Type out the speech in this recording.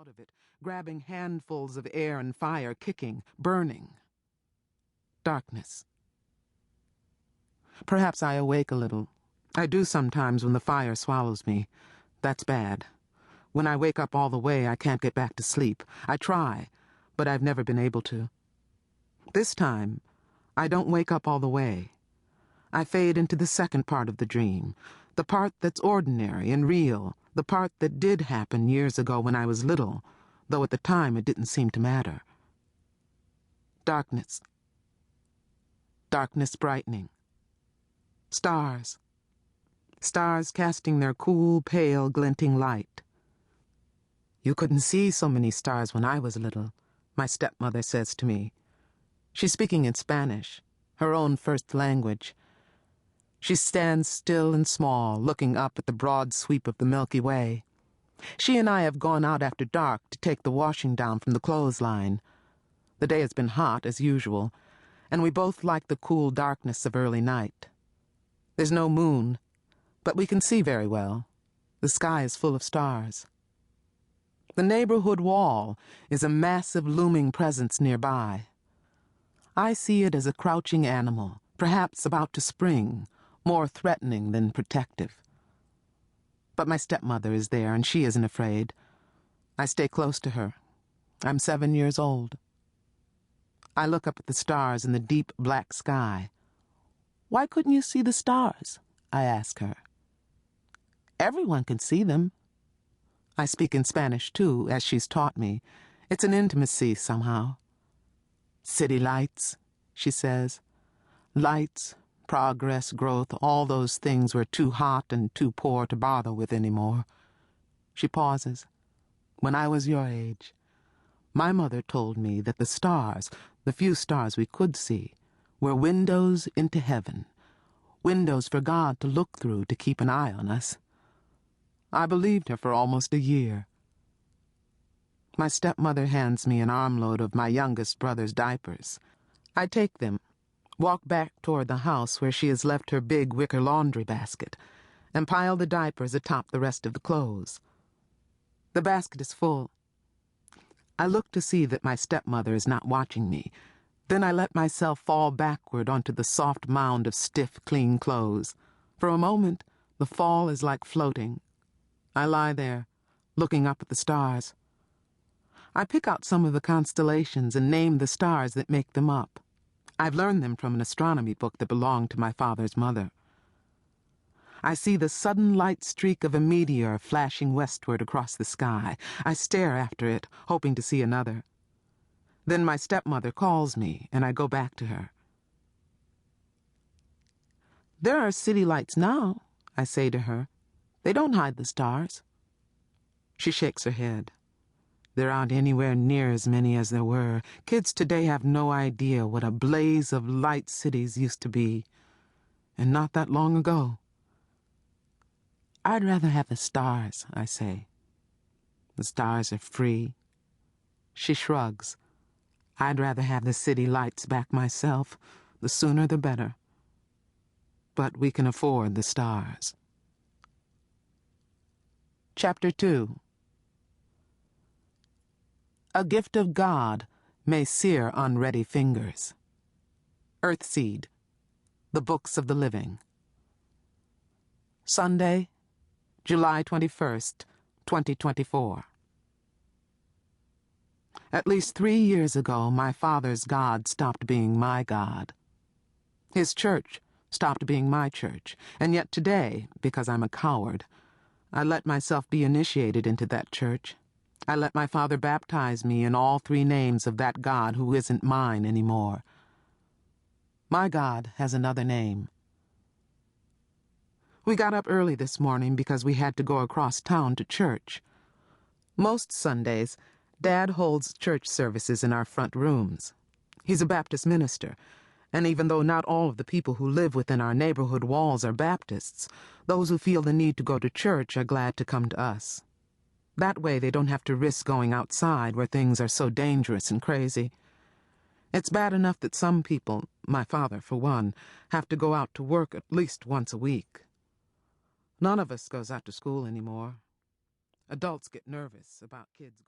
out of it, grabbing handfuls of air and fire, kicking, burning. Darkness. Perhaps I awake a little. I do sometimes when the fire swallows me. That's bad. When I wake up all the way, I can't get back to sleep. I try, but I've never been able to. This time, I don't wake up all the way. I fade into the second part of the dream, the part that's ordinary and real, the part that did happen years ago when I was little, though at the time it didn't seem to matter. Darkness. Darkness brightening. Stars. Stars casting their cool, pale, glinting light. You couldn't see so many stars when I was little, my stepmother says to me. She's speaking in Spanish, her own first language. She stands still and small, looking up at the broad sweep of the Milky Way. She and I have gone out after dark to take the washing down from the clothesline. The day has been hot, as usual, and we both like the cool darkness of early night. There's no moon, but we can see very well. The sky is full of stars. The neighborhood wall is a massive looming presence nearby. I see it as a crouching animal, perhaps about to spring, more threatening than protective. But my stepmother is there, and she isn't afraid. I stay close to her. I'm 7 years old. I look up at the stars in the deep black sky. Why couldn't you see the stars? I ask her. Everyone can see them. I speak in Spanish, too, as she's taught me. It's an intimacy, somehow. City lights, she says. Lights, progress, growth, all those things we're too hot and too poor to bother with anymore. She pauses. When I was your age, my mother told me that the stars, the few stars we could see, were windows into heaven, windows for God to look through to keep an eye on us. I believed her for almost a year. My stepmother hands me an armload of my youngest brother's diapers. I take them, walk back toward the house where she has left her big wicker laundry basket, and pile the diapers atop the rest of the clothes. The basket is full. I look to see that my stepmother is not watching me. Then I let myself fall backward onto the soft mound of stiff, clean clothes. For a moment, the fall is like floating. I lie there, looking up at the stars. I pick out some of the constellations and name the stars that make them up. I've learned them from an astronomy book that belonged to my father's mother. I see the sudden light streak of a meteor flashing westward across the sky. I stare after it, hoping to see another. Then my stepmother calls me, and I go back to her. There are city lights now, I say to her. They don't hide the stars. She shakes her head. There aren't anywhere near as many as there were. Kids today have no idea what a blaze of light cities used to be. And not that long ago. I'd rather have the stars, I say. The stars are free. She shrugs. I'd rather have the city lights back myself. The sooner the better. But we can afford the stars. Chapter 2. A gift of God may sear unready fingers. Earthseed, The Books of the Living. Sunday, July 21st, 2024. At least 3 years ago, my father's God stopped being my God. His church stopped being my church, and yet today, because I'm a coward, I let myself be initiated into that church. I let my father baptize me in all 3 names of that God who isn't mine anymore. My God has another name. We got up early this morning because we had to go across town to church. Most Sundays, Dad holds church services in our front rooms. He's a Baptist minister, and even though not all of the people who live within our neighborhood walls are Baptists, those who feel the need to go to church are glad to come to us. That way they don't have to risk going outside where things are so dangerous and crazy. It's bad enough that some people, my father for one, have to go out to work at least once a week. None of us goes out to school anymore. Adults get nervous about kids going.